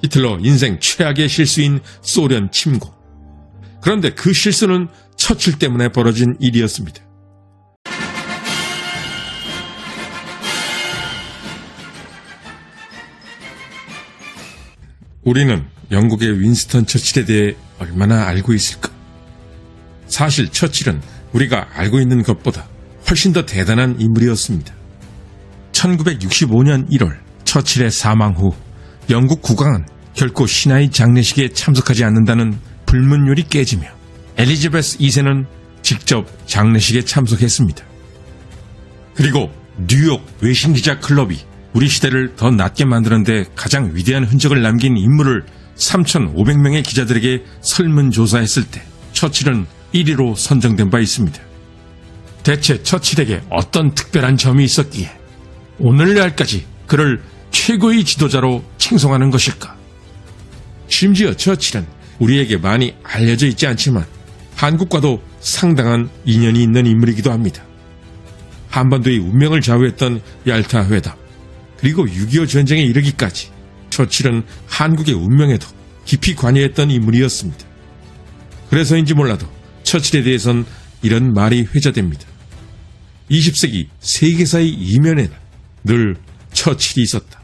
히틀러 인생 최악의 실수인 소련 침공. 그런데 그 실수는 처칠 때문에 벌어진 일이었습니다. 우리는 영국의 윈스턴 처칠에 대해 얼마나 알고 있을까? 사실 처칠은 우리가 알고 있는 것보다 훨씬 더 대단한 인물이었습니다. 1965년 1월 처칠의 사망 후 영국 국왕은 결코 신하의 장례식에 참석하지 않는다는 불문율이 깨지며 엘리자베스 2세는 직접 장례식에 참석했습니다. 그리고 뉴욕 외신기자 클럽이 우리 시대를 더 낫게 만드는 데 가장 위대한 흔적을 남긴 인물을 3,500명의 기자들에게 설문조사했을 때 처칠은 1위로 선정된 바 있습니다. 대체 처칠에게 어떤 특별한 점이 있었기에 오늘날까지 그를 최고의 지도자로 칭송하는 것일까? 심지어 처칠은 우리에게 많이 알려져 있지 않지만 한국과도 상당한 인연이 있는 인물이기도 합니다. 한반도의 운명을 좌우했던 얄타 회담, 그리고 6.25 전쟁에 이르기까지 처칠은 한국의 운명에도 깊이 관여했던 인물이었습니다. 그래서인지 몰라도 처칠에 대해선 이런 말이 회자됩니다. 20세기 세계사의 이면에는 늘 처칠이 있었다.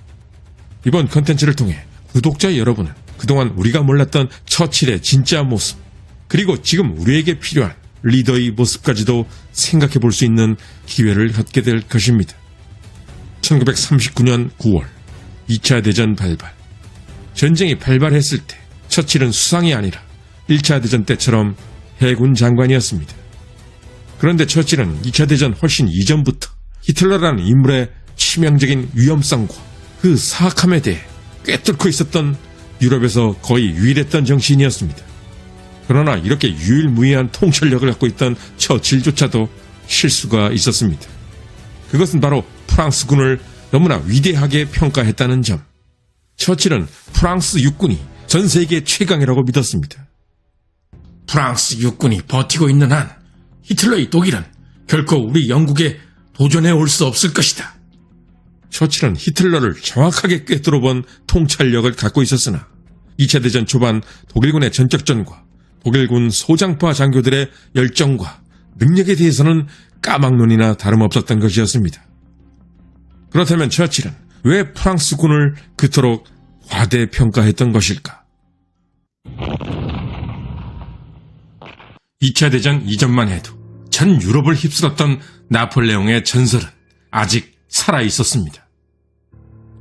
이번 컨텐츠를 통해 구독자 여러분은 그동안 우리가 몰랐던 처칠의 진짜 모습, 그리고 지금 우리에게 필요한 리더의 모습까지도 생각해 볼 수 있는 기회를 갖게 될 것입니다. 1939년 9월 2차 대전 발발. 전쟁이 발발했을 때 처칠은 수상이 아니라 1차 대전 때처럼 해군 장관이었습니다. 그런데 처칠은 2차 대전 훨씬 이전부터 히틀러라는 인물의 치명적인 위험성과 그 사악함에 대해 꿰뚫고 있었던 유럽에서 거의 유일했던 정치인이었습니다. 그러나 이렇게 유일무이한 통찰력을 갖고 있던 처칠조차도 실수가 있었습니다. 그것은 바로 프랑스군을 너무나 위대하게 평가했다는 점. 처칠은 프랑스 육군이 전 세계 최강이라고 믿었습니다. 프랑스 육군이 버티고 있는 한 히틀러의 독일은 결코 우리 영국에 도전해 올 수 없을 것이다. 처칠은 히틀러를 정확하게 꿰뚫어본 통찰력을 갖고 있었으나 2차 대전 초반 독일군의 전격전과 독일군 소장파 장교들의 열정과 능력에 대해서는 까막눈이나 다름없었던 것이었습니다. 그렇다면 처칠은 왜 프랑스군을 그토록 과대평가했던 것일까? 2차 대전 이전만 해도 전 유럽을 휩쓸었던 나폴레옹의 전설은 아직 살아있었습니다.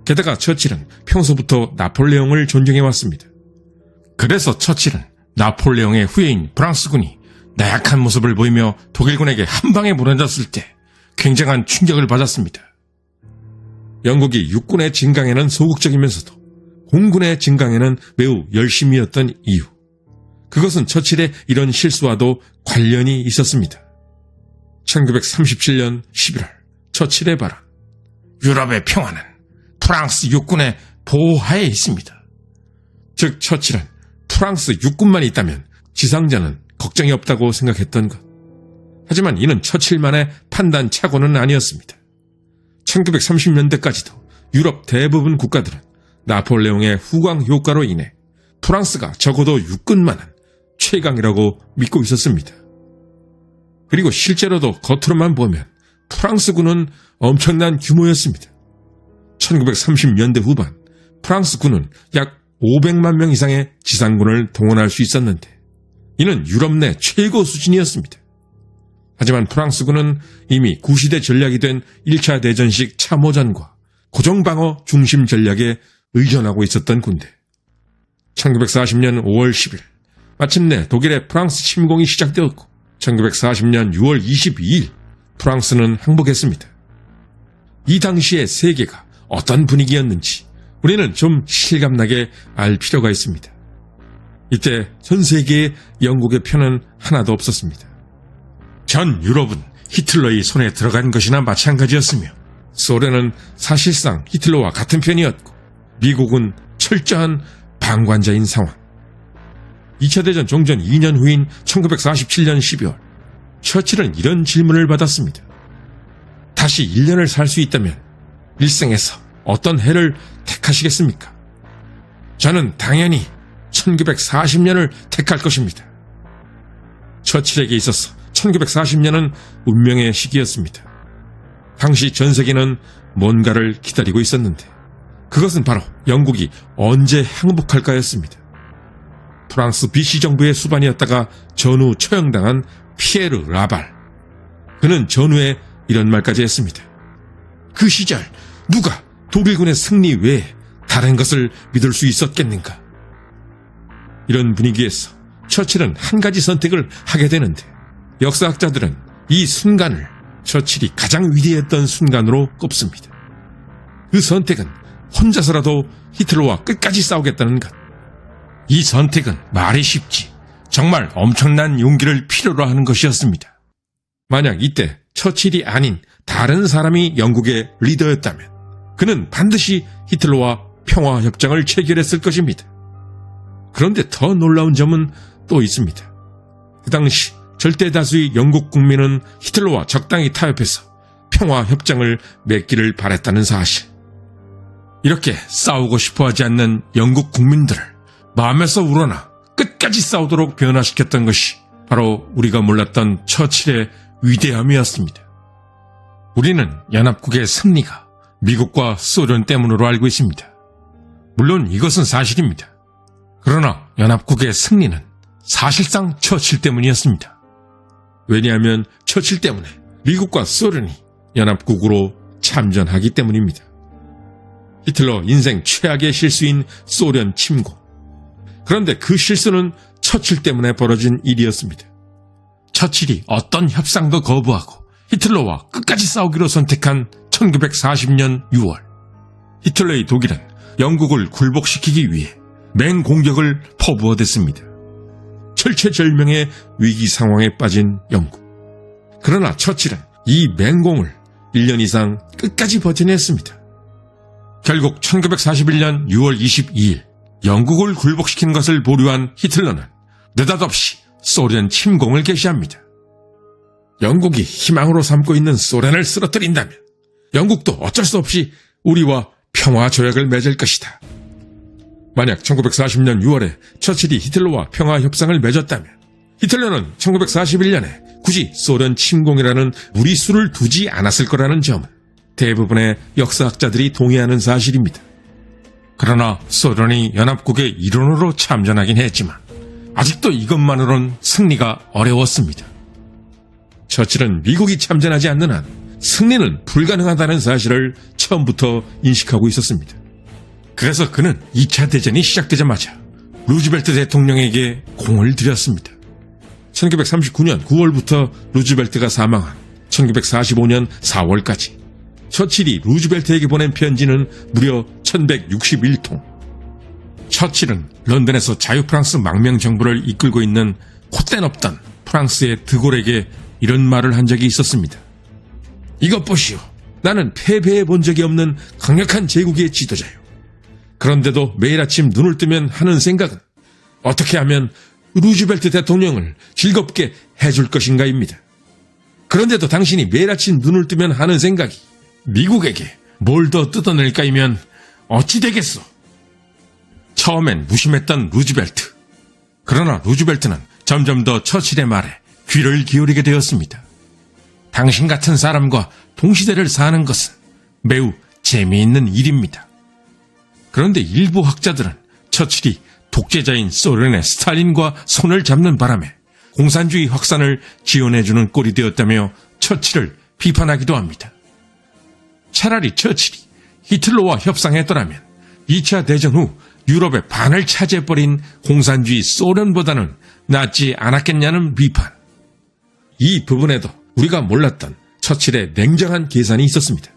게다가 처칠은 평소부터 나폴레옹을 존경해왔습니다. 그래서 처칠은 나폴레옹의 후예인 프랑스군이 나약한 모습을 보이며 독일군에게 한 방에 무너졌을 때 굉장한 충격을 받았습니다. 영국이 육군의 증강에는 소극적이면서도 공군의 증강에는 매우 열심이었던 이유. 그것은 처칠의 이런 실수와도 관련이 있었습니다. 1937년 11월 처칠의 발언. 유럽의 평화는 프랑스 육군의 보호하에 있습니다. 즉 처칠은 프랑스 육군만 있다면 지상전은 걱정이 없다고 생각했던 것. 하지만 이는 처칠만의 판단 착오는 아니었습니다. 1930년대까지도 유럽 대부분 국가들은 나폴레옹의 후광 효과로 인해 프랑스가 적어도 육군만은 최강이라고 믿고 있었습니다. 그리고 실제로도 겉으로만 보면 프랑스군은 엄청난 규모였습니다. 1930년대 후반 프랑스군은 약 500만 명 이상의 지상군을 동원할 수 있었는데 이는 유럽 내 최고 수준이었습니다. 하지만 프랑스군은 이미 구시대 전략이 된 1차 대전식 참호전과 고정방어 중심 전략에 의존하고 있었던 군대. 1940년 5월 10일 마침내 독일의 프랑스 침공이 시작되었고 1940년 6월 22일 프랑스는 항복했습니다. 이 당시의 세계가 어떤 분위기였는지 우리는 좀 실감나게 알 필요가 있습니다. 이때 전 세계에 영국의 편은 하나도 없었습니다. 전 유럽은 히틀러의 손에 들어간 것이나 마찬가지였으며 소련은 사실상 히틀러와 같은 편이었고 미국은 철저한 방관자인 상황. 2차 대전 종전 2년 후인 1947년 12월 처칠은 이런 질문을 받았습니다. 다시 1년을 살 수 있다면 일생에서 어떤 해를 택하시겠습니까? 저는 당연히 1940년을 택할 것입니다. 처칠에게 있어서 1940년은 운명의 시기였습니다. 당시 전 세계는 뭔가를 기다리고 있었는데 그것은 바로 영국이 언제 항복할까였습니다. 프랑스 비시 정부의 수반이었다가 전후 처형당한 피에르 라발. 그는 전후에 이런 말까지 했습니다. 그 시절 누가 독일군의 승리 외에 다른 것을 믿을 수 있었겠는가? 이런 분위기에서 처칠은 한 가지 선택을 하게 되는데 역사학자들은 이 순간을 처칠이 가장 위대했던 순간으로 꼽습니다. 그 선택은 혼자서라도 히틀러와 끝까지 싸우겠다는 것. 이 선택은 말이 쉽지 정말 엄청난 용기를 필요로 하는 것이었습니다. 만약 이때 처칠이 아닌 다른 사람이 영국의 리더였다면 그는 반드시 히틀러와 평화협정을 체결했을 것입니다. 그런데 더 놀라운 점은 또 있습니다. 그 당시 절대 다수의 영국 국민은 히틀러와 적당히 타협해서 평화협정을 맺기를 바랬다는 사실. 이렇게 싸우고 싶어 하지 않는 영국 국민들을 마음에서 우러나 끝까지 싸우도록 변화시켰던 것이 바로 우리가 몰랐던 처칠의 위대함이었습니다. 우리는 연합국의 승리가 미국과 소련 때문으로 알고 있습니다. 물론 이것은 사실입니다. 그러나 연합국의 승리는 사실상 처칠 때문이었습니다. 왜냐하면 처칠 때문에 미국과 소련이 연합국으로 참전하기 때문입니다. 히틀러 인생 최악의 실수인 소련 침공. 그런데 그 실수는 처칠 때문에 벌어진 일이었습니다. 처칠이 어떤 협상도 거부하고 히틀러와 끝까지 싸우기로 선택한 1940년 6월. 히틀러의 독일은 영국을 굴복시키기 위해 맹공격을 퍼부어댔습니다. 철체절명의 위기 상황에 빠진 영국. 그러나 처칠은 이 맹공을 1년 이상 끝까지 버텨냈습니다. 결국 1941년 6월 22일 영국을 굴복시킨 것을 보류한 히틀러는 느닷없이 소련 침공을 개시합니다. 영국이 희망으로 삼고 있는 소련을 쓰러뜨린다면 영국도 어쩔 수 없이 우리와 평화 조약을 맺을 것이다. 만약 1940년 6월에 처칠이 히틀러와 평화 협상을 맺었다면 히틀러는 1941년에 굳이 소련 침공이라는 무리수를 두지 않았을 거라는 점은 대부분의 역사학자들이 동의하는 사실입니다. 그러나 소련이 연합국의 일원으로 참전하긴 했지만 아직도 이것만으론 승리가 어려웠습니다. 처칠은 미국이 참전하지 않는 한 승리는 불가능하다는 사실을 처음부터 인식하고 있었습니다. 그래서 그는 2차 대전이 시작되자마자 루즈벨트 대통령에게 공을 들였습니다. 1939년 9월부터 루즈벨트가 사망한 1945년 4월까지 처칠이 루즈벨트에게 보낸 편지는 무려 1161통. 처칠은 런던에서 자유프랑스 망명정부를 이끌고 있는 콧대 없던 프랑스의 드골에게 이런 말을 한 적이 있었습니다. 이것 보시오. 나는 패배해 본 적이 없는 강력한 제국의 지도자요. 그런데도 매일 아침 눈을 뜨면 하는 생각은 어떻게 하면 루즈벨트 대통령을 즐겁게 해줄 것인가입니다. 그런데도 당신이 매일 아침 눈을 뜨면 하는 생각이 미국에게 뭘 더 뜯어낼까이면 어찌 되겠소? 처음엔 무심했던 루즈벨트. 그러나 루즈벨트는 점점 더 처칠의 말에 귀를 기울이게 되었습니다. 당신 같은 사람과 동시대를 사는 것은 매우 재미있는 일입니다. 그런데 일부 학자들은 처칠이 독재자인 소련의 스탈린과 손을 잡는 바람에 공산주의 확산을 지원해주는 꼴이 되었다며 처칠을 비판하기도 합니다. 차라리 처칠이 히틀러와 협상했더라면 2차 대전 후 유럽의 반을 차지해버린 공산주의 소련보다는 낫지 않았겠냐는 비판. 이 부분에도 우리가 몰랐던 처칠의 냉정한 계산이 있었습니다.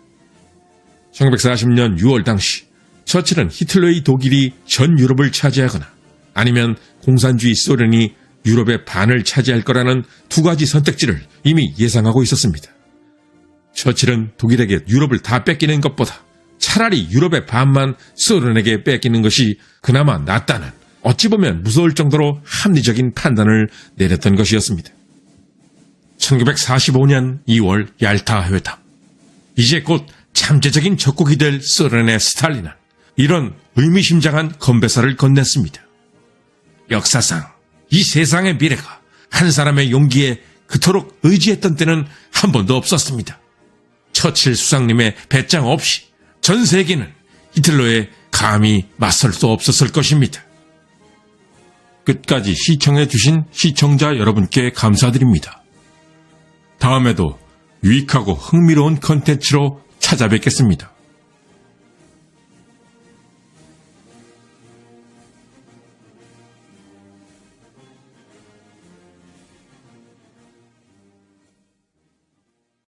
1940년 6월 당시 처칠은 히틀러의 독일이 전 유럽을 차지하거나 아니면 공산주의 소련이 유럽의 반을 차지할 거라는 두 가지 선택지를 이미 예상하고 있었습니다. 처칠은 독일에게 유럽을 다 뺏기는 것보다 차라리 유럽의 반만 소련에게 뺏기는 것이 그나마 낫다는 어찌 보면 무서울 정도로 합리적인 판단을 내렸던 것이었습니다. 1945년 2월 얄타 회담. 이제 곧 잠재적인 적국이 될 소련의 스탈린은 이런 의미심장한 건배사를 건넸습니다. 역사상 이 세상의 미래가 한 사람의 용기에 그토록 의지했던 때는 한 번도 없었습니다. 처칠 수상님의 배짱 없이 전 세계는 히틀러에 감히 맞설 수 없었을 것입니다. 끝까지 시청해주신 시청자 여러분께 감사드립니다. 다음에도 유익하고 흥미로운 컨텐츠로 찾아뵙겠습니다.